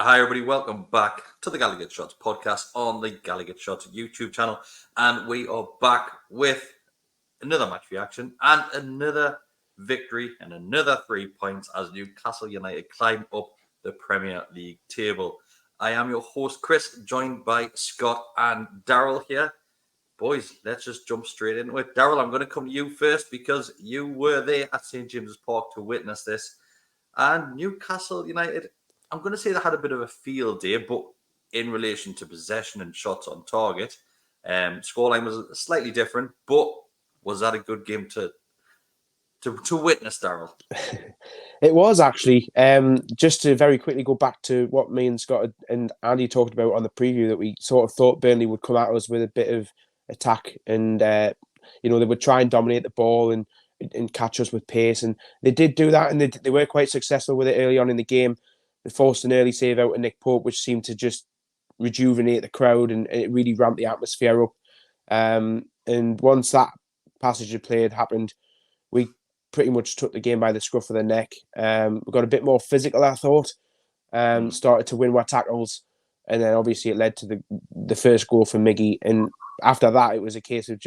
Hi, everybody. Welcome back to the GallowgateShots podcast on the GallowgateShots YouTube channel. And we are back with another match reaction and another victory and another 3 points as Newcastle United climb up the Premier League table. I am your host, Chris, joined by Scott and Daryl here. Boys, let's just jump straight into it. Daryl, I'm going to come to you first because you were there at St. James's Park to witness this. And Newcastle United, I'm going to say they had a bit of a field day, but in relation to possession and shots on target, scoreline was slightly different. But was that a good game to witness, Daryl? It was actually. Just to very quickly go back to what me and Scott and Andy talked about on the preview, that we sort of thought Burnley would come at us with a bit of attack, and they would try and dominate the ball and catch us with pace, and they did do that, and they were quite successful with it early on in the game. They forced an early save out of Nick Pope, which seemed to just rejuvenate the crowd, and it really ramped the atmosphere up. And once that passage of play had happened, we pretty much took the game by the scruff of the neck. We got a bit more physical, I thought. Started to win our tackles, and then obviously it led to the first goal for Miggy. And after that, it was a case of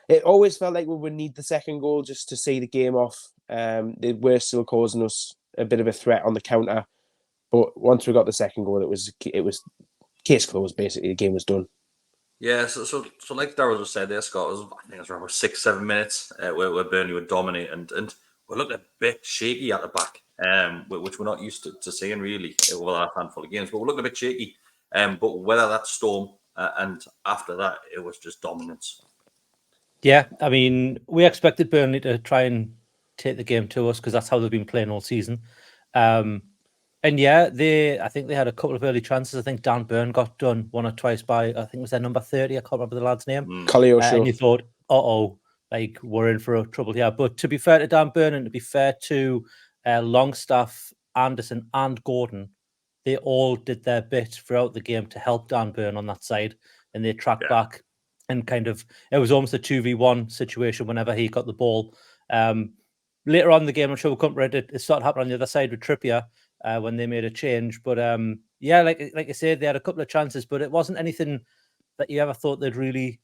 it always felt like we would need the second goal just to see the game off. They were still causing us a bit of a threat on the counter. But once we got the second goal, it was case closed, basically. The game was done. Yeah, so like Daryl just said there, Scott, I think it was around 6-7 minutes where Burnley would dominate, and we looked a bit shaky at the back, which we're not used to seeing really over that handful of games, but we're looking a bit shaky. But whether that storm and after that, it was just dominance. Yeah, I mean, we expected Burnley to try and take the game to us because that's how they've been playing all season. And yeah, I think they had a couple of early chances. I think Dan Burn got done one or twice by, I think it was their number 30. I can't remember the lad's name. And you thought, like we're in for trouble here. But to be fair to Dan Burn and to be fair to Longstaff, Anderson and Gordon, they all did their bit throughout the game to help Dan Burn on that side. And they tracked back and it was almost a 2v1 situation whenever he got the ball. Later on in the game, I'm sure we'll come to it, it started happening on the other side with Trippier. When they made a change, but yeah, like I said, they had a couple of chances, but it wasn't anything that you ever thought they'd really,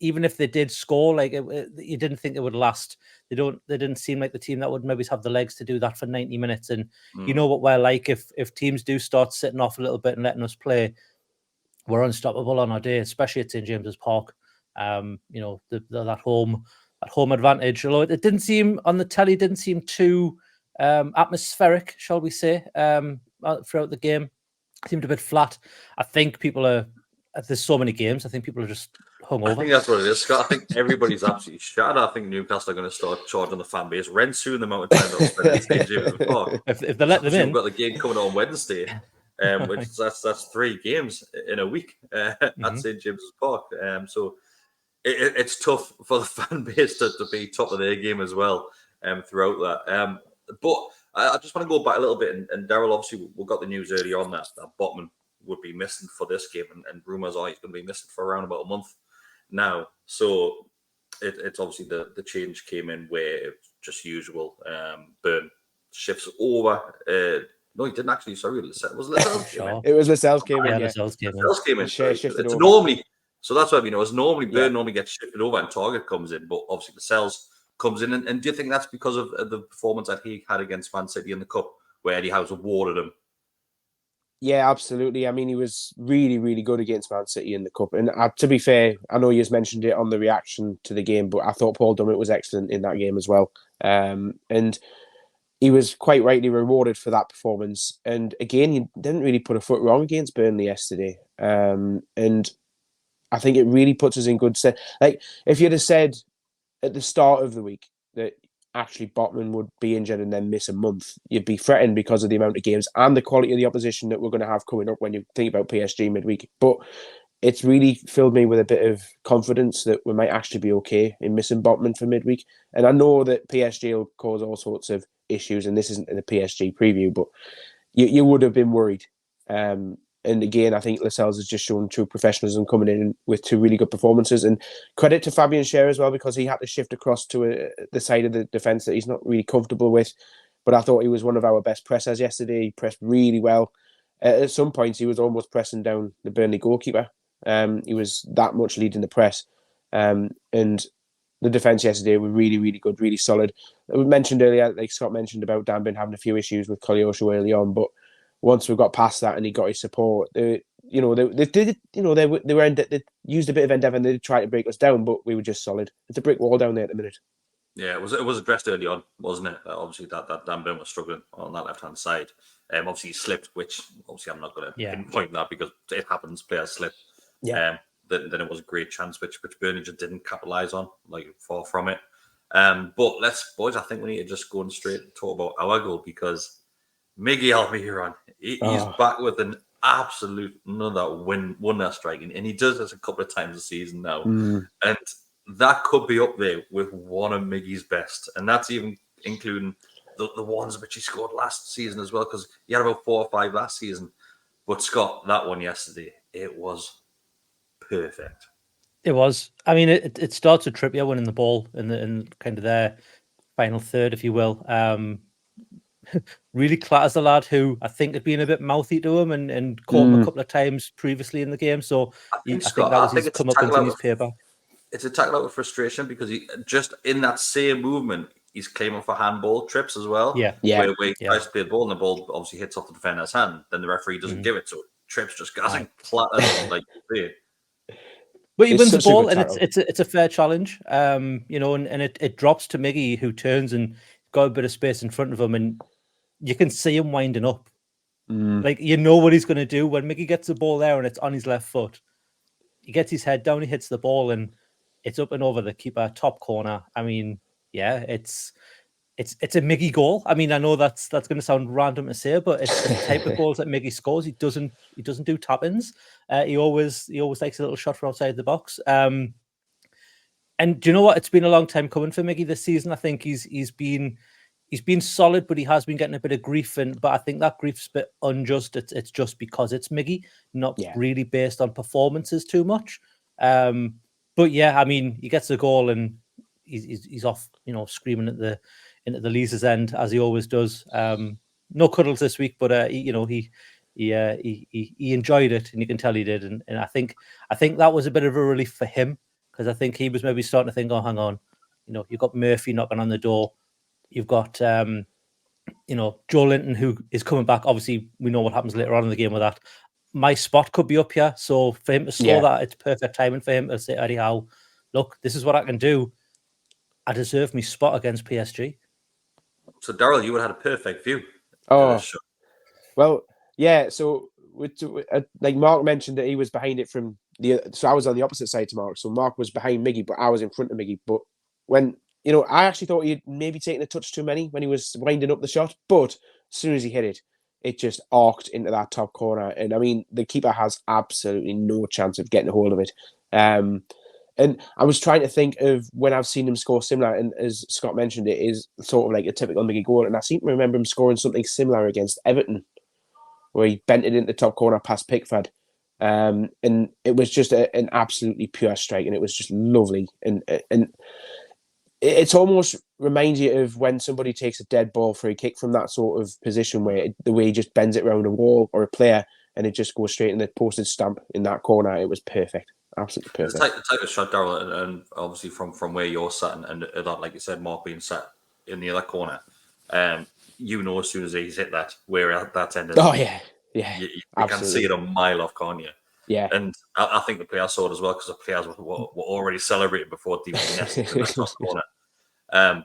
even if they did score, like you didn't think it would last. They didn't seem like the team that would maybe have the legs to do that for 90 minutes. And you know what we're like, if teams do start sitting off a little bit and letting us play, we're unstoppable on our day, especially at St. James's Park. That home advantage, although it didn't seem on the telly, didn't seem too atmospheric, shall we say, throughout the game. It seemed a bit flat. I think there's so many games, I think people are just hungover. I think that's what it is, Scott. I think everybody's absolutely shattered. I think Newcastle are going to start charging the fan base rent soon, the amount of time they'll spend in St. James's Park. If they let them in. We've got the game coming on Wednesday, which that's 3 games in a week at St. James's Park. So it's tough for the fan base to be top of their game as well throughout that. But I just want to go back a little bit, and Daryl, obviously, we got the news earlier on that Botman would be missing for this game, and rumours are he's going to be missing for around about a month now. So it's obviously the change came in where it's just usual. Burn shifts over. No, he didn't actually. Sorry, was Lascelles came in? It was Lascelles came in. Lascelles came in. Shifted it's over. Normally, so that's what it's normally Burn normally gets shifted over and Target comes in, but obviously Lascelles comes in, and do you think that's because of the performance that he had against Man City in the Cup, where Eddie Howe's awarded him? Yeah, absolutely. I mean, he was really, really good against Man City in the Cup. And to be fair, I know you mentioned it on the reaction to the game, but I thought Paul Dummett was excellent in that game as well. And he was quite rightly rewarded for that performance. And again, he didn't really put a foot wrong against Burnley yesterday. And I think it really puts us in good stead. Like, if you'd have said at the start of the week that actually Botman would be injured and then miss a month, you'd be threatened because of the amount of games and the quality of the opposition that we're going to have coming up when you think about PSG midweek. But it's really filled me with a bit of confidence that we might actually be okay in missing Botman for midweek. And I know that PSG will cause all sorts of issues, and this isn't the PSG preview, but you would have been worried. And again, I think Lascelles has just shown true professionalism coming in with 2 really good performances. And credit to Fabian Schär as well, because he had to shift across to the side of the defence that he's not really comfortable with. But I thought he was one of our best pressers yesterday. He pressed really well. at some points he was almost pressing down the Burnley goalkeeper. He was that much leading the press. And the defence yesterday were really, really good, really solid. We mentioned earlier, like Scott mentioned about Dan Bin having a few issues with Koleosho early on, but once we got past that and he got his support, they did, they used a bit of endeavour and they did try to break us down, but we were just solid. It's a brick wall down there at the minute. Yeah, it was addressed early on, wasn't it? Obviously, that Dan Burn was struggling on that left-hand side. Obviously, he slipped, which obviously I'm not going to pinpoint that because it happens. Players slip. Yeah. Then it was a great chance, which Burnley just didn't capitalise on, like far from it. But boys, I think we need to just go straight and talk about our goal because Miggy Almiron, he's back with an absolute another winner striking, and he does this a couple of times a season now, and that could be up there with one of Miggy's best, and that's even including the ones which he scored last season as well, because he had about 4 or 5 last season. But Scott, that one yesterday, it was perfect. It was. I mean, it starts with Trippier winning the ball in kind of their final third, if you will. Really clatters the lad who I think had been a bit mouthy to him and caught him a couple of times previously in the game. So I think that was his comeuppance and his payback. It's a tackle out of frustration because he just in that same movement, he's claiming for handball trips as well. Yeah. Where he tries to play the ball and the ball obviously hits off the defender's hand. Then the referee doesn't give it, so trips just goes and clatters like there. But he wins the ball, and it's a fair challenge. And it drops to Miggy, who turns and got a bit of space in front of him, and you can see him winding up. Like, you know what he's going to do when Miggy gets the ball there and it's on his left foot. He gets his head down, he hits the ball, and it's up and over the keeper, top corner. I mean, yeah, it's a Miggy goal. I mean, I know that's going to sound random to say, but it's the type of goals that Miggy scores. He doesn't do tap-ins. He always takes a little shot from outside the box. And do you know what? It's been a long time coming for Miggy this season. I think he's been solid, but he has been getting a bit of grief. But I think that grief's a bit unjust. It's just because it's Miggy, not really based on performances too much. But yeah, I mean, he gets a goal and he's off, screaming at the Lee's end as he always does. No cuddles this week, but he enjoyed it, and you can tell he did. And I think that was a bit of a relief for him, because I think he was maybe starting to think, oh, hang on, you've got Murphy knocking on the door, you've got Joe Linton who is coming back. Obviously, we know what happens later on in the game with that. My spot could be up here, so for him to score that, it's perfect timing for him to say, Eddie Howe, look, this is what I can do. I deserve my spot against PSG. So, Daryl, you would have had a perfect view. Well, yeah. So, like Mark mentioned that he was behind it from so I was on the opposite side to Mark. So Mark was behind Miggy, but I was in front of Miggy. But when I actually thought he'd maybe taken a touch too many when he was winding up the shot. But as soon as he hit it, it just arced into that top corner. And I mean, the keeper has absolutely no chance of getting a hold of it. And I was trying to think of when I've seen him score similar, and as Scott mentioned, it is sort of like a typical Miggy goal. And I seem to remember him scoring something similar against Everton, where he bent it into the top corner past Pickford. And it was just an absolutely pure strike, and it was just lovely. And it almost reminds you of when somebody takes a dead ball free kick from that sort of position, where the way he just bends it around a wall or a player, and it just goes straight in the postage stamp in that corner. It was perfect. Absolutely perfect. The type of shot, Daryl, and obviously from where you're sat, and like you said, Mark being sat in the other corner, as soon as he's hit that, where that's ended. Oh yeah, you can see it a mile off, can't you? Yeah, and I think the players saw it as well, because the players were already celebrating before the corner.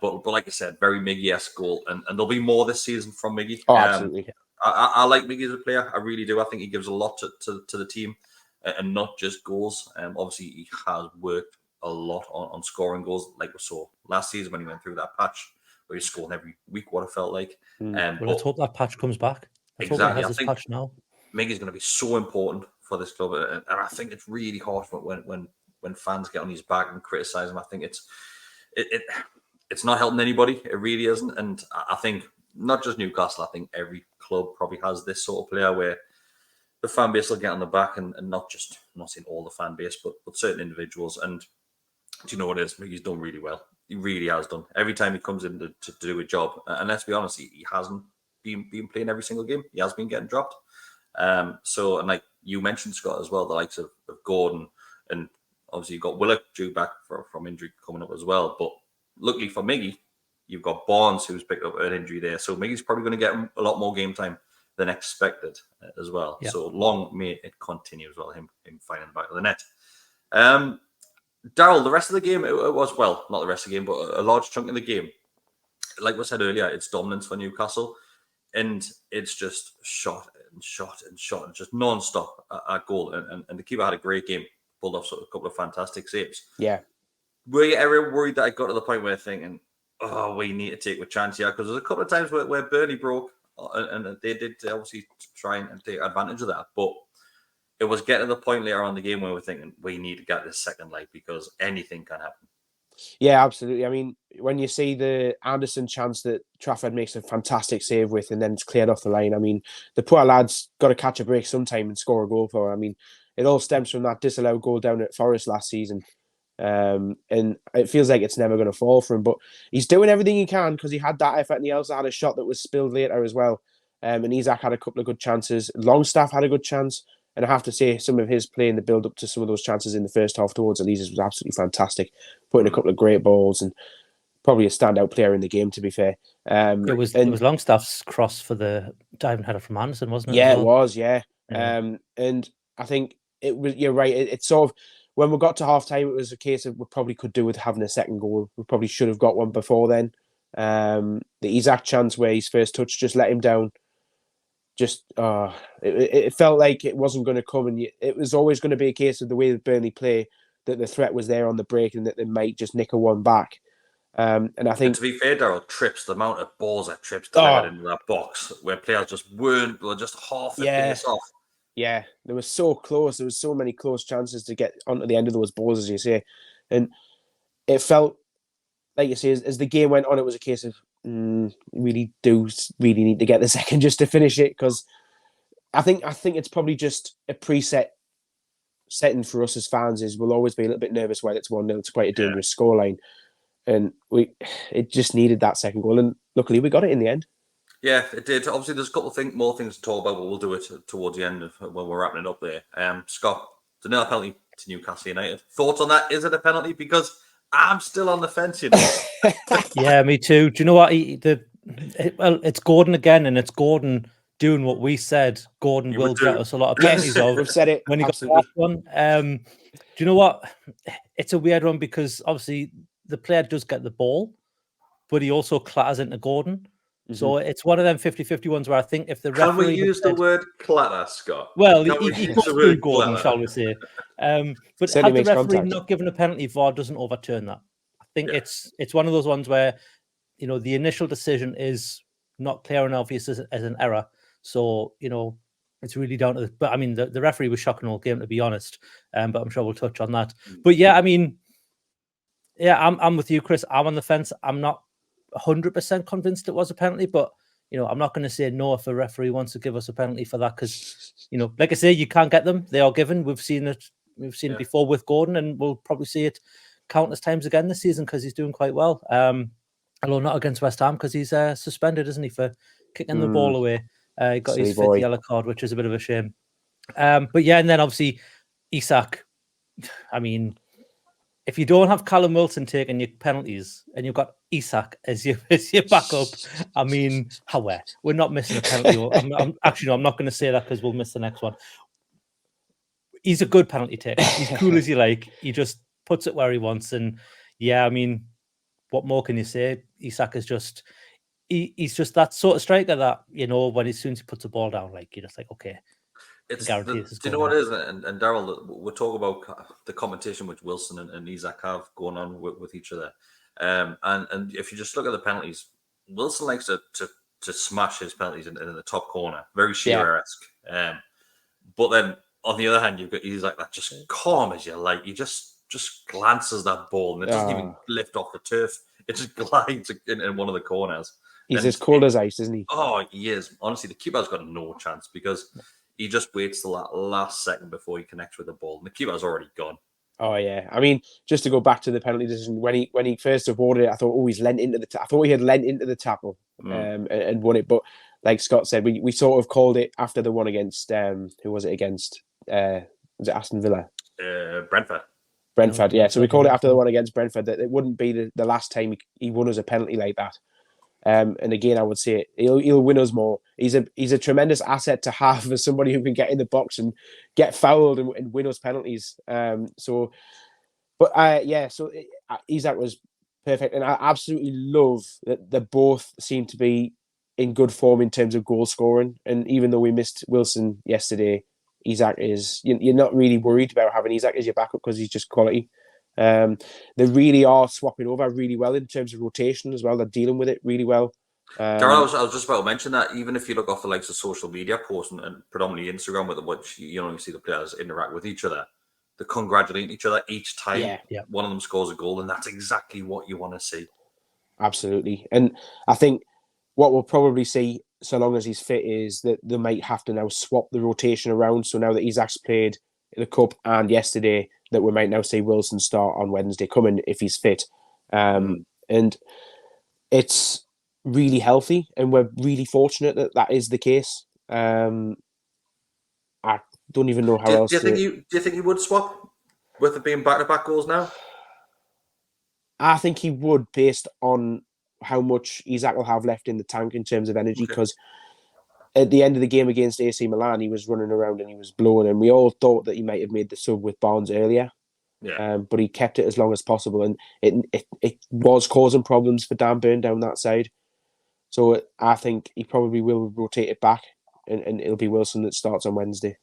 But like I said, very Miggy-esque goal, and there'll be more this season from Miggy. Oh, absolutely. I like Miggy as a player. I really do. I think he gives a lot to the team, and not just goals. Obviously, he has worked a lot on scoring goals, like we saw last season when he went through that patch where he's scoring every week, what it felt like. Let's hope that patch comes back. Exactly. I think patch now. Miggy's going to be so important for this club, and I think it's really harsh when fans get on his back and criticise him. I think it's not helping anybody. It really isn't. And I think not just Newcastle, I think every club probably has this sort of player where the fan base will get on the back, and not saying all the fan base, but certain individuals. And do you know what it is? He's done really well. He really has done. Every time he comes in to do a job, and let's be honest, he hasn't been playing every single game. He has been getting dropped. So, and like you mentioned, Scott, as well, the likes of Gordon, and obviously you've got Willock due back from injury coming up as well. But luckily for Miggy, you've got Barnes who's picked up an injury there. So Miggy's probably going to get a lot more game time than expected as well. Yeah. So long may it continue as well, him finding the back of the net. Daryl, the rest of the game, it was, well, not the rest of the game, but a large chunk of the game. Like we said earlier, it's dominance for Newcastle. And it's just shot and shot and shot and just non-stop at goal. And the keeper had a great game, pulled off a couple of fantastic saves. Yeah. Were you ever worried that I got to the point where thinking, oh, we need to take a chance here? Because there's a couple of times where Burnley broke, and they did obviously try and take advantage of that. But it was getting to the point later on in the game where we're thinking, we need to get this second leg because anything can happen. Yeah, absolutely. I mean, when you see the Anderson chance that Trafford makes a fantastic save with and then it's cleared off the line, I mean, the poor lad's got to catch a break sometime and score a goal for her. I mean, it all stems from that disallowed goal down at Forest last season. And it feels like it's never going to fall for him, but he's doing everything he can because he had that effort and he also had a shot that was spilled later as well. And Isak had a couple of good chances. Longstaff had a good chance. And I have to say, some of his play in the build-up to some of those chances in the first half towards Elias was absolutely fantastic. Putting a couple of great balls and probably a standout player in the game, to be fair. It was Longstaff's cross for the diving header from Anderson, wasn't it? Yeah, it was, yeah. And I think it was. You're right. It's sort of, when we got to half-time, it was a case of we probably could do with having a second goal. We probably should have got one before then. The Isak chance where his first touch just let him down. It felt like it wasn't going to come, and it was always going to be a case of the way that Burnley play, that the threat was there on the break and that they might just nick a one back. And I think, to be fair, Daryl, the amount of balls that Trips delivered into that box where players just were just half the face off. Yeah, they were so close. There was so many close chances to get onto the end of those balls, as you say. And it felt, like you say, as the game went on, it was a case of, really need to get the second just to finish it, because I think it's probably just a preset setting for us as fans. Is we'll always be a little bit nervous when it's 1-0. It's quite a dangerous scoreline, and it just needed that second goal, and luckily we got it in the end. Yeah, it did. Obviously, there's a couple of more things to talk about, but we'll do it towards the end of when we're wrapping it up there. Scott, it's another penalty to Newcastle United. Thoughts on that? Is it a penalty? Because I'm still on the fence, you know. Yeah, me too. Do you know what? It's Gordon again, and it's Gordon doing what we said Gordon will get us a lot of penalties of. We've said it when he absolutely. got the last one. Do you know what? It's a weird one because obviously the player does get the ball, but he also clatters into Gordon. Mm-hmm. So it's one of them 50-50 ones where I think if the referee... Can we use the word clatter, Scott? Well, he goes through Gordon, shall we say. But had the referee not given a penalty, VAR doesn't overturn that. I think it's one of those ones where, you know, the initial decision is not clear and obvious as an error. So, you know, it's really down to the... But, I mean, the referee was shocking all game, to be honest. But I'm sure we'll touch on that. But, yeah, I mean... Yeah, I'm with you, Chris. I'm on the fence. I'm not 100% convinced it was a penalty, but, you know, I'm not going to say no if a referee wants to give us a penalty for that because, you know, like I say, you can't get them. They are given. We've seen it before with Gordon, and we'll probably see it countless times again this season because he's doing quite well. Although not against West Ham because he's suspended, isn't he, for kicking the ball away. He got his fifth yellow card, which is a bit of a shame. But yeah, and then obviously Isak, I mean, if you don't have Callum Wilson taking your penalties and you've got Isak as your backup, I mean, we're not missing a penalty. I'm not going to say that because we'll miss the next one. He's a good penalty taker. He's cool as you like. He just puts it where he wants. And yeah, I mean, what more can you say? Isak is just, he's just that sort of striker that, you know, when as soon as he puts the ball down, like, you're just like, okay. Do you know what it is? And Daryl, we'll talk about the competition which Wilson and Isak have going on with each other. And if you just look at the penalties, Wilson likes to smash his penalties in the top corner, very Shearer-esque. But then on the other hand, you've got Isak that just calm as you like. He just glances that ball and it doesn't even lift off the turf. It just glides in one of the corners. He's as cold as ice, isn't he? Oh, he is. Honestly, the keeper's got no chance because he just waits till that last second before he connects with the ball. And the keeper's already gone. Oh, yeah. I mean, just to go back to the penalty decision, when he first awarded it, I thought, he's lent into the I thought he had lent into the tackle and won it. But like Scott said, we sort of called it after the one against who was it against? Was it Aston Villa? Brentford. Brentford, yeah. So we called it after the one against Brentford that it wouldn't be the last time he won us a penalty like that. And again, I would say he'll win us more. He's a tremendous asset to have as somebody who can get in the box and get fouled and win us penalties. So Isak was perfect, and I absolutely love that they both seem to be in good form in terms of goal scoring. And even though we missed Wilson yesterday, Isak is, you're not really worried about having Isak as your backup because he's just quality. They really are swapping over really well in terms of rotation as well. They're dealing with it really well. Daryl, I was just about to mention that even if you look off the likes of social media posts and predominantly Instagram, with which you see the players interact with each other, they congratulate each other each time one of them scores a goal, and that's exactly what you want to see. Absolutely. And I think what we'll probably see, so long as he's fit, is that they might have to now swap the rotation around. So now that Isak's played the Cup and yesterday, that we might now see Wilson start on Wednesday coming if he's fit. And it's really healthy, and we're really fortunate that that is the case. I don't even know how else. Do you think he would swap with it being back-to-back goals now? I think he would, based on how much Isak will have left in the tank in terms of energy, because at the end of the game against AC Milan, he was running around and he was blowing, and we all thought that he might have made the sub with Barnes earlier. Yeah. But he kept it as long as possible, and it was causing problems for Dan Burn down that side. So I think he probably will rotate it back, and it'll be Wilson that starts on Wednesday.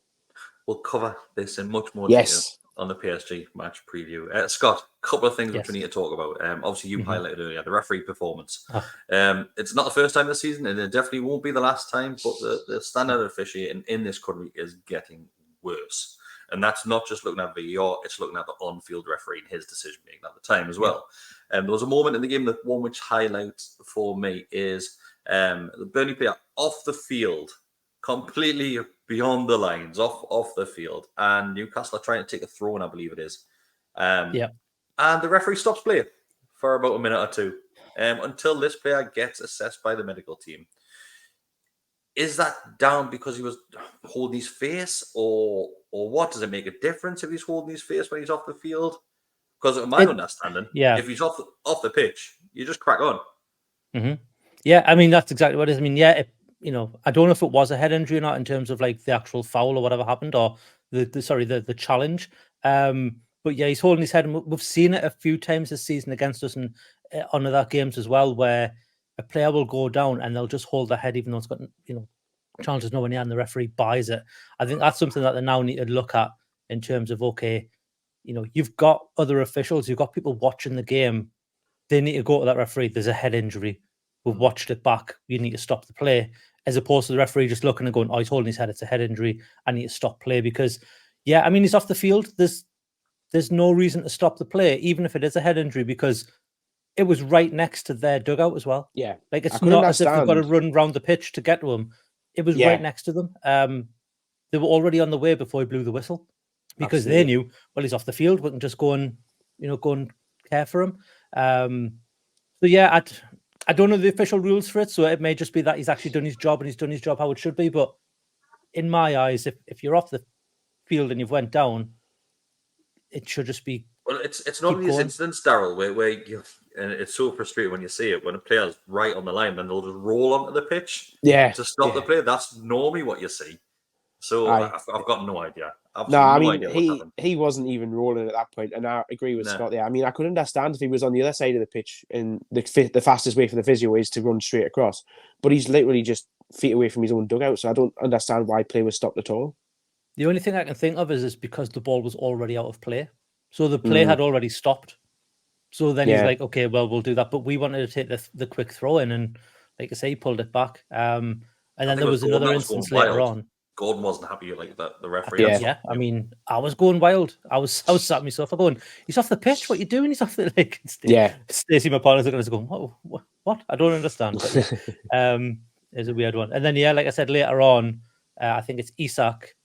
We'll cover this in much more detail on the PSG match preview. Scott, a couple of things which we need to talk about. Obviously, you highlighted earlier the referee performance. It's not the first time this season, and it definitely won't be the last time, but the standard of officiating in this country is getting worse. And that's not just looking at VAR, it's looking at the on-field referee and his decision-making at the time as well. There was a moment in the game, that one which highlights for me is the Burnley player off the field, completely beyond the lines, off the field, and Newcastle are trying to take a throw in, I believe it is. And the referee stops play for about a minute or two until this player gets assessed by the medical team. Is that down because he was holding his face, or what? Does it make a difference if he's holding his face when he's off the field? Because of my understanding, if he's off the pitch, you just crack on. Mm-hmm. Yeah, I mean, that's exactly what it is. I mean, I don't know if it was a head injury or not in terms of like the actual foul or whatever happened, or the challenge. But yeah, he's holding his head, and we've seen it a few times this season against us and on other games as well, where a player will go down and they'll just hold their head even though it's got challenges nowhere near, and the referee buys it. I think that's something that they now need to look at in terms of, okay, you've got other officials, you've got people watching the game. They need to go to that referee. There's a head injury. We've watched it back. You need to stop the play, as opposed to the referee just looking and going, "Oh, he's holding his head. It's a head injury. I need to stop play." Because, he's off the field. There's no reason to stop the play, even if it is a head injury, because it was right next to their dugout as well. Yeah, like it's not as if they've got to run around the pitch to get to him. It was right next to them. They were already on the way before he blew the whistle, because they knew, well, he's off the field. We can just go and care for him. I don't know the official rules for it, so it may just be that he's actually done his job and he's done his job how it should be. But in my eyes, if you're off the field and you've went down, it should just be. Well, it's not these incidents, Daryl, where and it's so frustrating when you see it, when a player's right on the line, then they'll just roll onto the pitch to stop the play. That's normally what you see. So I've got no idea. He wasn't even rolling at that point, and I agree with Scott there. I mean, I could understand if he was on the other side of the pitch, and the fastest way for the physio is to run straight across, but he's literally just feet away from his own dugout, so I don't understand why play was stopped at all. The only thing I can think of is because the ball was already out of play, so the play had already stopped. So then he's like, okay, well, we'll do that, but we wanted to take the quick throw in, and like I say, he pulled it back. And then there was another instance later on. Gordon wasn't happy like that. The referee. Yeah. I mean, I was going wild. I was sat myself. I'm going, he's off the pitch. What are you doing? He's off the Stacey, my partner's looking at us going, what? I don't understand. But, it's a weird one. And then like I said later on, I think it's Isak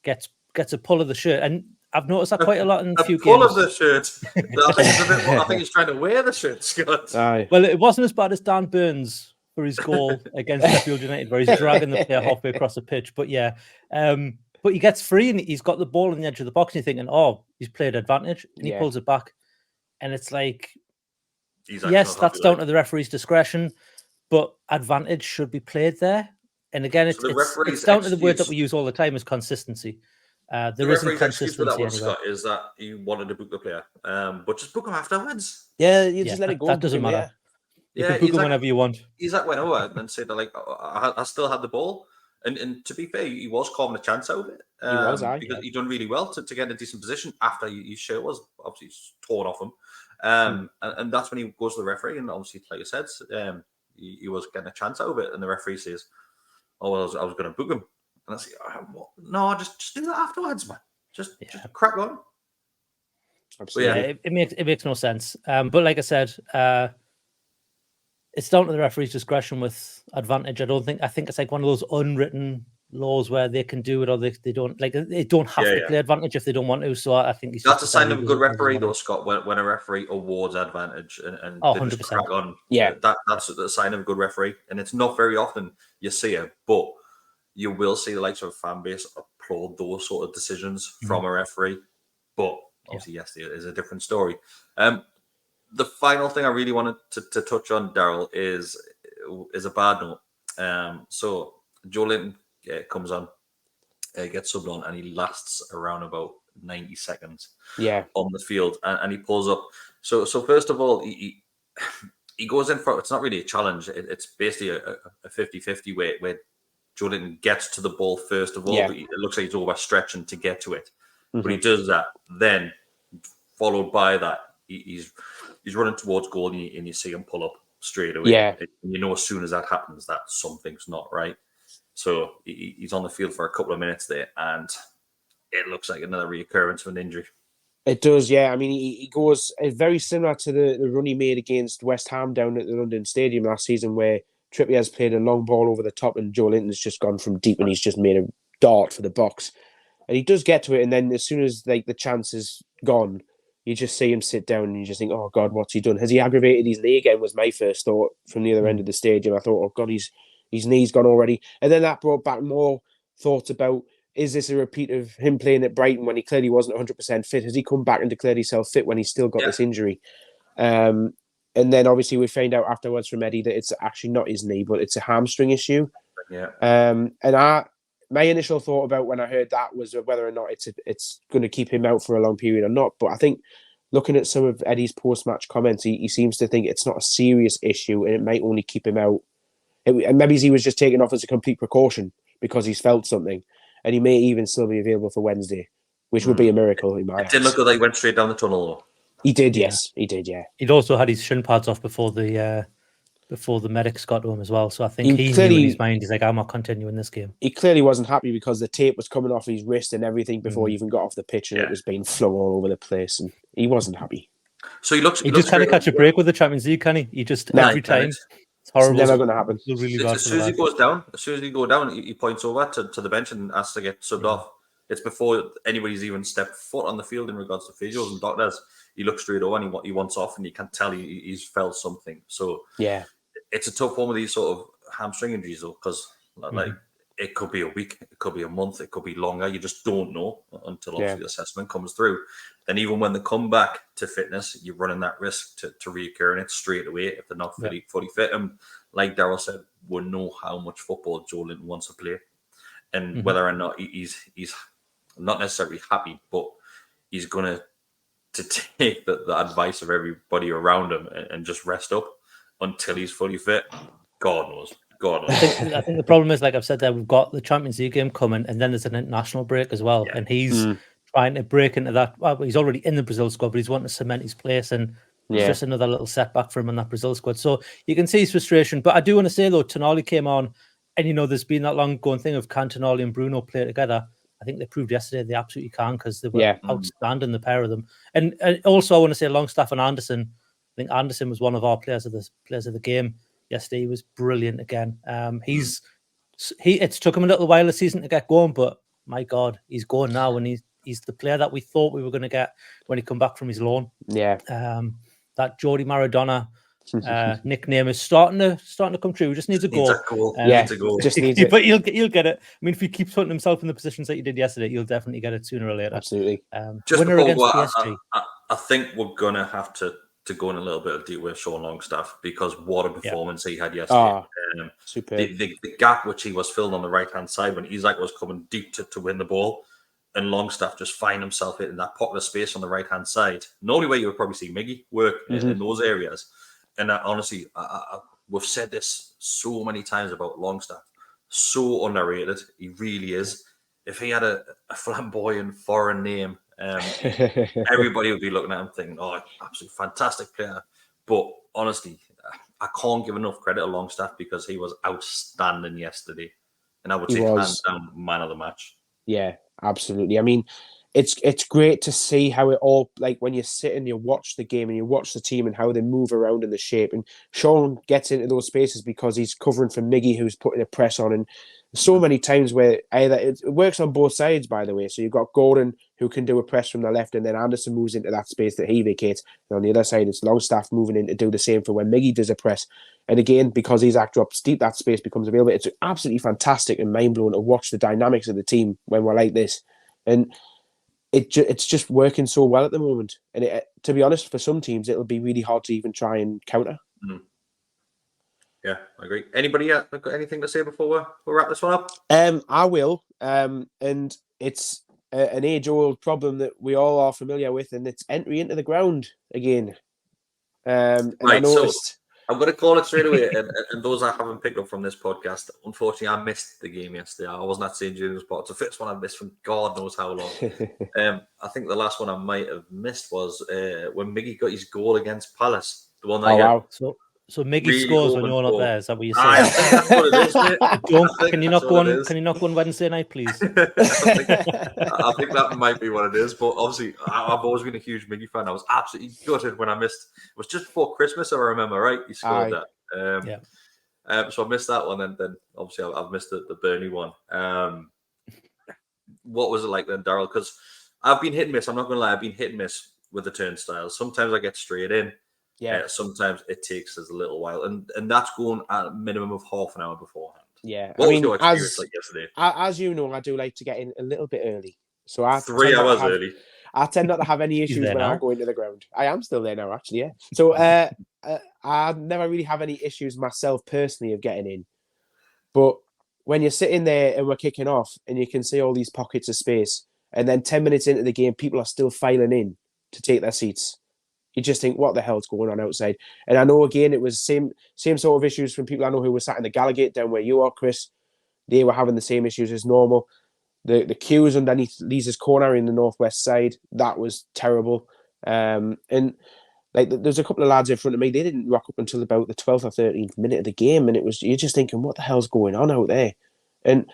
gets a pull of the shirt, and I've noticed that quite a lot in a few games. Pull of the shirt. I think he's trying to wear the shirt, Scott. Well, it wasn't as bad as Dan Burns for his goal against Sheffield United, where he's dragging the player halfway across the pitch. But yeah, but he gets free and he's got the ball on the edge of the box. And you're thinking, oh, he's played advantage, and he pulls it back. And it's like, yes, that's down to the referee's discretion, but advantage should be played there. And again, it's down to the word that we use all the time is consistency. There isn't consistency that one, Scott, is that he wanted to book the player, but just book him afterwards. Yeah, you just let it go. That doesn't matter. You can book him whenever you want. He's like went over and said, like, I still had the ball. And to be fair, he was calling a chance out of it. Because he done really well to get in a decent position after his shirt was obviously torn off him. And that's when he goes to the referee, and obviously, like you said, he was getting a chance out of it. And the referee says, "Oh, well, I was going to book him." And I say, "No, just do that afterwards, man. Just crack on." Absolutely. Yeah, it makes no sense. But like I said, it's down to the referee's discretion with advantage. I think it's like one of those unwritten laws where they can do it or they don't. Like they don't have to play advantage if they don't want to. So I think that's a sign of a good referee, though, Scott. When a referee awards advantage and 100%. Crack on, that's a sign of a good referee. And it's not very often you see it, but you will see the likes of a fan base applaud those sort of decisions from a referee. But obviously, yes, it is a different story. The final thing I really wanted to touch on, Daryl, is a bad note. So Joe Linton comes on, gets subbed on, and he lasts around about 90 seconds on the field, and he pulls up. So first of all, he goes in for, it's not really a challenge. It's basically a 50-50 where Joe Linton gets to the ball first of all. But it looks like he's overstretching to get to it. Mm-hmm. But he does that. Then, followed by that, he's running towards goal, and you see him pull up straight away. Yeah. And you know as soon as that happens that something's not right. So he's on the field for a couple of minutes there, and it looks like another reoccurrence of an injury. It does, yeah. I mean, he goes very similar to the run he made against West Ham down at the London Stadium last season, where Trippier's played a long ball over the top and Joe Linton's just gone from deep and he's just made a dart for the box. And he does get to it, and then as soon as like the chance is gone, you just see him sit down and you just think, oh, God, what's he done? Has he aggravated his knee again, was my first thought from the other end of the stadium. I thought, oh, God, his knee's gone already. And then that brought back more thoughts about, is this a repeat of him playing at Brighton when he clearly wasn't 100% fit? Has he come back and declared himself fit when he's still got this injury? And then obviously we found out afterwards from Eddie that it's actually not his knee, but it's a hamstring issue. Yeah. And my initial thought about when I heard that was whether or not it's going to keep him out for a long period or not. But I think looking at some of Eddie's post-match comments, he seems to think it's not a serious issue and it might only keep him out. And maybe he was just taken off as a complete precaution because he's felt something. And he may even still be available for Wednesday, which would be a miracle in my eyes. It did look like he went straight down the tunnel, though. He did, yes. He did, yeah. He'd also had his shin pads off before the medics got to him as well. So I think he knew in his mind, he's like, I'm not continuing this game. He clearly wasn't happy because the tape was coming off his wrist and everything before he even got off the pitch, and it was being flung all over the place, and he wasn't happy. So he just kind of catch a break with the Champions League, can he? He just every time. It's horrible. It's never going to happen. Really as soon as he goes down, he points over to the bench and asks to get subbed off. It's before anybody's even stepped foot on the field in regards to physios and doctors. He looks straight over and he wants off, and you can tell he's felt something. So it's a tough one with these sort of hamstring injuries, though, because like it could be a week, it could be a month, it could be longer. You just don't know until obviously the assessment comes through. Then even when they come back to fitness, you're running that risk to reoccurring it straight away if they're not fully fit. And like Daryl said, we know how much football Joe Linton wants to play, and whether or not he's not necessarily happy, but he's gonna to take the advice of everybody around him and just rest up until he's fully fit. God knows. I think the problem is, like I've said there, we've got the Champions League game coming, and then there's an international break as well, and he's trying to break into that. Well, he's already in the Brazil squad, but he's wanting to cement his place, and it's just another little setback for him in that Brazil squad. So you can see his frustration. But I do want to say, though, Tonali came on, and there's been that long-going thing of can Tonali and Bruno play together. I think they proved yesterday they absolutely can, because they were outstanding, the pair of them. And also, I want to say Longstaff and Anderson. I think Anderson was one of our players of the game yesterday. He was brilliant again. It's took him a little while this season to get going, but my God, he's going now, and he's the player that we thought we were going to get when he come back from his loan. Yeah. That Jordi Maradona nickname is starting to come true. Just needs a Needs goal. a goal. Yeah, Needs a goal. just needs it. But you'll get it. I mean, if he keeps putting himself in the positions that he did yesterday, you'll definitely get it sooner or later. Absolutely. Just Winner before against PSG. I think we're gonna have to go in a little bit of deep with Sean Longstaff, because what a performance he had yesterday. Superb. The gap which he was filled on the right hand side when Isak was coming deep to win the ball, and Longstaff just find himself in that pocket of space on the right hand side. And the only way you would probably see Miggy work in those areas. And honestly, we've said this so many times about Longstaff. So underrated. He really is. If he had a flamboyant foreign name, everybody would be looking at him thinking, oh, absolutely fantastic player. But honestly, I can't give enough credit to Longstaff, because he was outstanding yesterday. And I would say hands down man of the match. Yeah, absolutely. I mean, it's great to see how it all, like, when you sit and you watch the game and you watch the team and how they move around in the shape. And Sean gets into those spaces because he's covering for Miggy, who's putting a press on. And so many times where either it works on both sides, by the way. So you've got Gordon, who can do a press from the left, and then Anderson moves into that space that he vacates. And on the other side, it's Longstaff moving in to do the same for when Miggy does a press. And again, because Isak drops deep, that space becomes available. It's absolutely fantastic and mind-blowing to watch the dynamics of the team when we're like this. And it's just working so well at the moment. And to be honest, for some teams, it'll be really hard to even try and counter. Yeah, I agree. Anybody got anything to say before we wrap this one up? I will. And it's an age-old problem that we all are familiar with, and it's entry into the ground again. And right, I noticed... So I'm going to call it straight away. and those I haven't picked up from this podcast, unfortunately, I missed the game yesterday. I wasn't at St. James' Park. It's the first one I missed from God knows how long. I think the last one I might have missed was when Miggy got his goal against Palace. The one that wow. So Miggy really scores when you're not there. Is that what you're saying? I think that's what it is, mate. Can you not go on Wednesday night, please? I think that might be what it is. But obviously, I've always been a huge Miggy fan. I was absolutely gutted when I missed. It was just before Christmas, I remember, right? He scored that. So I missed that one, and then obviously I've missed the Burnley one. What was it like then, Daryl? Because I've been hit and miss. I'm not going to lie. I've been hit and miss with the turnstiles. Sometimes I get straight in. Yeah. Sometimes it takes us a little while, and that's going at a minimum of half an hour beforehand. Yeah. What was your experience like yesterday? As you know, I do like to get in a little bit early. So 3 hours early. I tend not to have any issues when I go into the ground. I am still there now, actually, yeah. So I never really have any issues myself personally of getting in. But when you're sitting there and we're kicking off and you can see all these pockets of space, and then 10 minutes into the game, people are still filing in to take their seats. You just think, what the hell's going on outside? And I know, again, it was same sort of issues from people I know who were sat in the Gallowgate down where you are, Chris. They were having the same issues as normal. The queues underneath Lee's corner in the northwest side, that was terrible. And like, there's a couple of lads in front of me. They didn't rock up until about the 12th or 13th minute of the game, and you're just thinking, what the hell's going on out there? And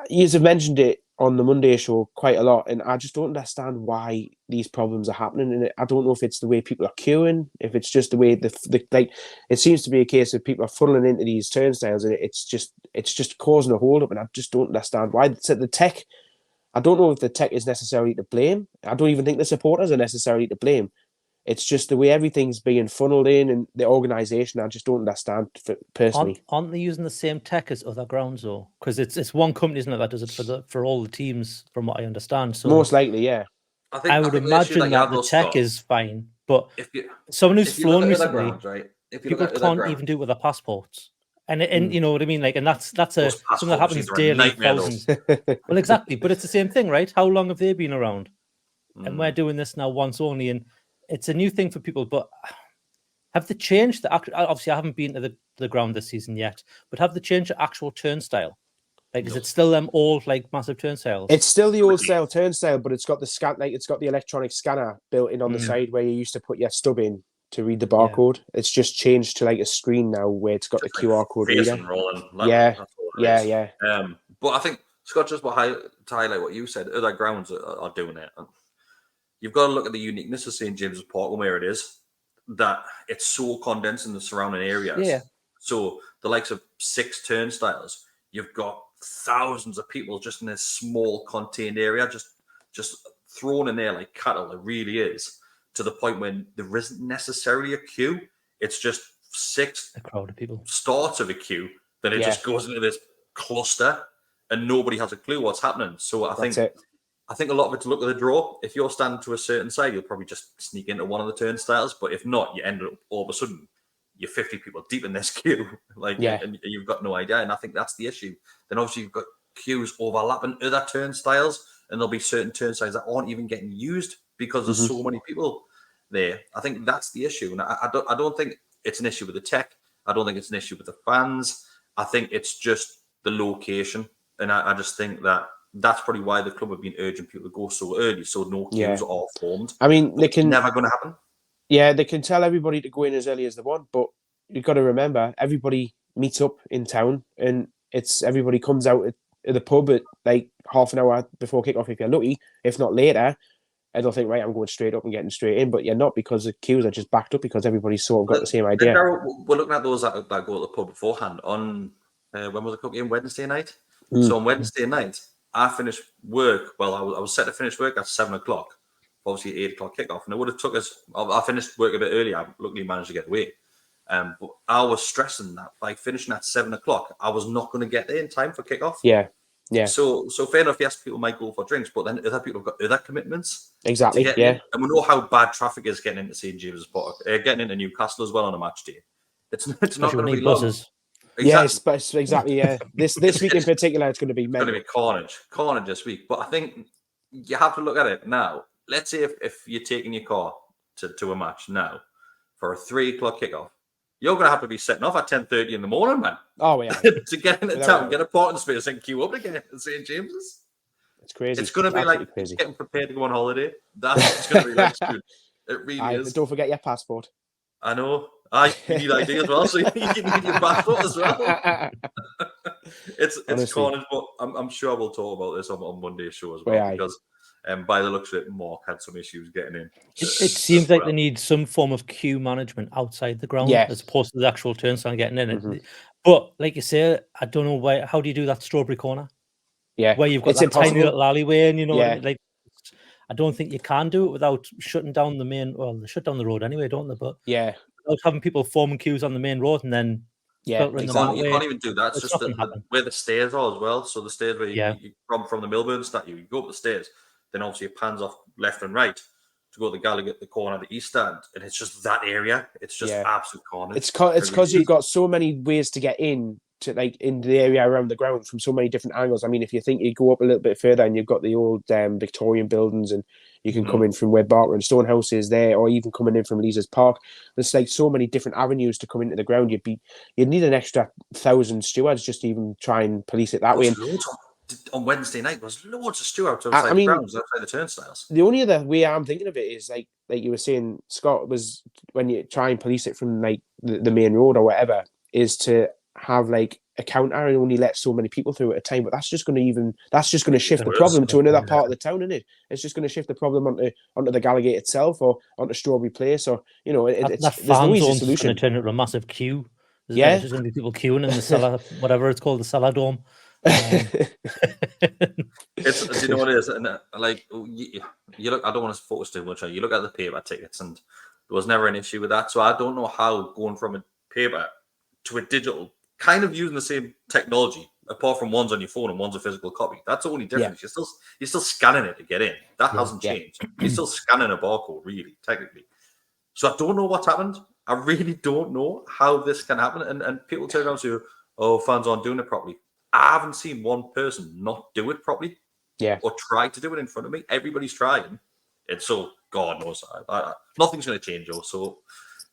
you have mentioned it on the Monday show quite a lot, and I just don't understand why these problems are happening. And I don't know if it's the way people are queuing, if it's just the way it seems to be a case of people are funneling into these turnstiles, and it's just causing a hold up. And I just don't understand why. The tech, I don't know if the tech is necessarily to blame. I don't even think the supporters are necessarily to blame. It's just the way everything's being funneled in, and the organisation, I just don't understand personally. Aren't they using the same tech as other grounds, though? Because it's one company, isn't it, that does it for all the teams, from what I understand. So most likely, yeah. I would imagine that the tech is fine, but someone who's flown recently, people can't even do it with their passports. And you know what I mean? Like, and that's something that happens daily. Thousands. Well, exactly. But it's the same thing, right? How long have they been around? And we're doing this now once only, and it's a new thing for people. But have they changed obviously I haven't been to the ground this season yet, but have they changed the actual turnstile? Like, is it still them old, like, massive turnstiles? It's still the old style turnstile, but it's got it's got the electronic scanner built in on the side where you used to put your stub in to read the barcode. Yeah. It's just changed to like a screen now where it's got the QR code reader. Yeah. But I think, Scott, just to highlight what you said, other grounds are doing it. And you've got to look at the uniqueness of St. James's Park and where it is, that it's so condensed in the surrounding areas. Yeah. So the likes of 6 turnstiles, you've got thousands of people just in this small contained area, just thrown in there like cattle. It really is, to the point when there isn't necessarily a queue. it's just 6 A crowd of people. starts of a queue, then it Yeah. just goes into this cluster, and nobody has a clue what's happening. So I think a lot of it's look at the draw. If you're standing to a certain side, you'll probably just sneak into one of the turnstiles. But if not, you end up all of a sudden you're 50 people deep in this queue, and you've got no idea. And I think that's the issue. Then obviously you've got queues overlapping other turnstiles, and there'll be certain turnstiles that aren't even getting used because there's so many people there. I think that's the issue, and I don't think it's an issue with the tech. I don't think it's an issue with the fans. I think it's just the location, and I just think that's probably why the club have been urging people to go so early, so no queues are formed. I mean, it's never going to happen. Yeah, they can tell everybody to go in as early as they want, but you've got to remember, everybody meets up in town, and everybody comes out at the pub at like half an hour before kickoff if you're lucky, if not later. And they'll think, right, I'm going straight up and getting straight in, but you're not, because the queues are just backed up because everybody's sort of got the same idea. We're looking at those that go to the pub beforehand on when was the cup game? Wednesday night. So on Wednesday night, I finished work. Well, I was set to finish work at 7:00. Obviously, 8:00 kickoff, and it would have took us. I finished work a bit early. I luckily managed to get away. But I was stressing that by finishing at 7:00, I was not going to get there in time for kickoff. Yeah. So fair enough. Yes, people might go for drinks, but then other people have got other commitments. Exactly. Yeah. And we know how bad traffic is getting into St James's Park, getting into Newcastle as well on a match day. It's not going to be buses. Exactly. Yeah, exactly. Yeah. This week in particular, it's going to be carnage this week. But I think you have to look at it now. Let's say if you're taking your car to a match now for a 3:00 kickoff, you're going to have to be setting off at 10:30 in the morning, man. Oh, yeah. to get into town, get a parking space and queue up again at St. James's. It's crazy. It's going to be like crazy. Getting prepared to go on holiday. That's going to be like good. It really is. But don't forget your passport. I know. You need ID as well, so you need your passport as well. It's carnage, but I'm sure we'll talk about this on Monday's show as well, because by the looks of it, Mark had some issues getting in. It seems like they need some form of queue management outside the ground as opposed to the actual turnstile getting in. But like you say, I don't know why. How do you do that strawberry corner? Yeah, where you've got that tiny little alleyway, and like I don't think you can do it without shutting down the main. Well, they shut down the road anyway, don't they? But without having people forming queues on the main road and then you can't even do that. It's just where the stairs are as well. So the stairs where you from the Milburn statue, you go up the stairs, then obviously it pans off left and right to go to the Gallowgate, the corner, the east stand, and it's just that area. It's just absolute carnage. It's because you've got so many ways to get in to in the area around the ground from so many different angles. I mean, if you think you go up a little bit further and you've got the old Victorian buildings, and you can come in from where Barker and Stonehouse is there, or even coming in from Leazes Park. There's like so many different avenues to come into the ground. You'd need an extra 1,000 stewards just to even try and police it that way. On Wednesday night, there's loads of stewards outside the grounds, outside the turnstiles. The only other way I'm thinking of it is like you were saying, Scott, was when you try and police it from like the main road or whatever, is to have like a counter and only let so many people through at a time. But that's just going to shift the problem to another part of the town, isn't it? It's just going to shift the problem onto the Gallowgate itself, or onto Strawberry Place, or there's no easy solution. Going to turn into a massive queue. There's just going to be people queuing in the cellar, whatever it's called, the cellar dome. It's you know what it is, and like you look. I don't want to focus too much on. You look at the paper tickets, and there was never an issue with that. So I don't know how going from a paper to a digital, kind of using the same technology, apart from one's on your phone and one's a physical copy. That's the only difference. You're still scanning it to get in. That hasn't changed. You're still scanning a barcode, really, technically. So I don't know what's happened. I really don't know how this can happen. And people turn around and say, "Oh, fans aren't doing it properly." I haven't seen one person not do it properly, or try to do it in front of me. Everybody's trying, and so God knows, nothing's going to change. Though, so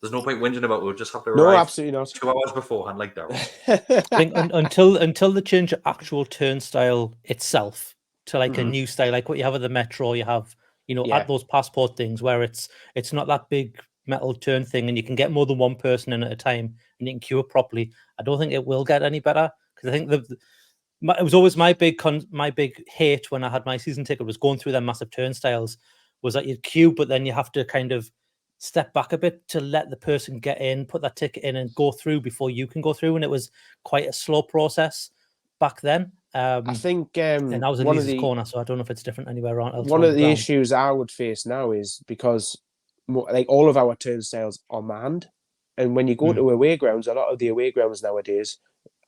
there's no point whinging about it. We'll just have to arrive absolutely not. 2 hours beforehand, like Daryl. I think until they change the actual turnstile itself to like a new style, like what you have at the Metro, you have at those passport things where it's not that big metal turn thing, and you can get more than one person in at a time, and you can queue it properly. I don't think it will get any better. Because I think it was always my big hate when I had my season ticket was going through them massive turnstiles, was that you'd queue, but then you have to kind of step back a bit to let the person get in, put that ticket in and go through before you can go through. And it was quite a slow process back then. I think and I was in Leazes corner, so I don't know if it's different anywhere else. One of the issues I would face now is because like all of our turnstiles are manned. And when you go to away grounds, a lot of the away grounds nowadays,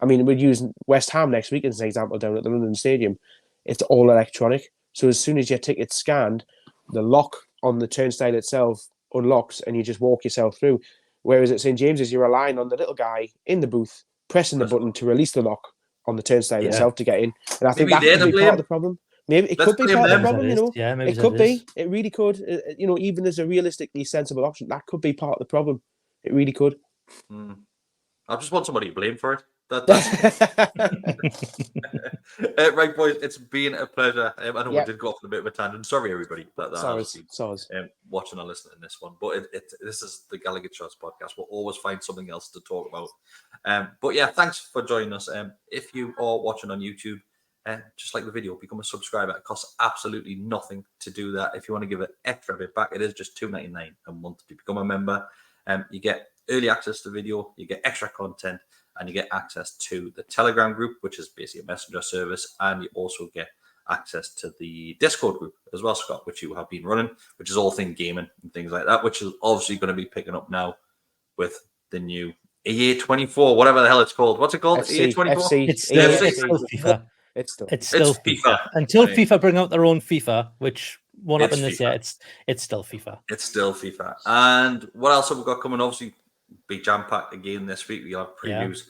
I mean, we're using West Ham next week as an example down at the London Stadium. It's all electronic. So as soon as your ticket's scanned, the lock on the turnstile itself unlocks and you just walk yourself through. Whereas at St. James's, you're relying on the little guy in the booth pressing the button to release the lock on the turnstile itself to get in. And I think that could be part of the problem. Maybe it could be part of the problem, you know. Yeah, maybe it could be. It really could. You know, even as a realistically sensible option, that could be part of the problem. It really could. I just want somebody to blame for it. Right, boys, it's been a pleasure. I know we did go off on a bit of a tangent. Sorry, everybody, that watching or listening to this one. But this is the Gallowgate Shots podcast. We'll always find something else to talk about. But yeah, thanks for joining us. If you are watching on YouTube, just like the video, become a subscriber. It costs absolutely nothing to do that. If you want to give an extra bit back, it is just $2.99 a month to become a member. You get early access to video, you get extra content, and you get access to the Telegram group, which is basically a messenger service, and you also get access to the Discord group as well, Scott, which you have been running, which is all thing gaming and things like that, which is obviously going to be picking up now with the new EA24, whatever the hell it's called. What's it called? EA24? It's still FIFA. It's still FIFA. Until FIFA bring out their own FIFA, which won't happen this year, it's still FIFA. It's still FIFA. And what else have we got coming? Obviously, be jam-packed again this week. We'll have previews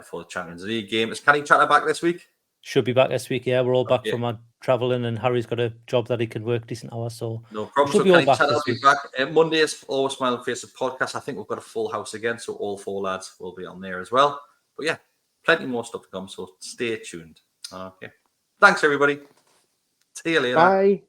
for the Champions League game. Is Kenny Chatter back this week? Should be back this week, yeah. We're all back from our travelling, and Harry's got a job that he can work decent hours, so no problem. So Kenny Chatter will be back. Mondays, Always Smiling Faces podcast. I think we've got a full house again, so all 4 lads will be on there as well. But yeah, plenty more stuff to come, so stay tuned. Okay. Thanks, everybody. See you later. Bye.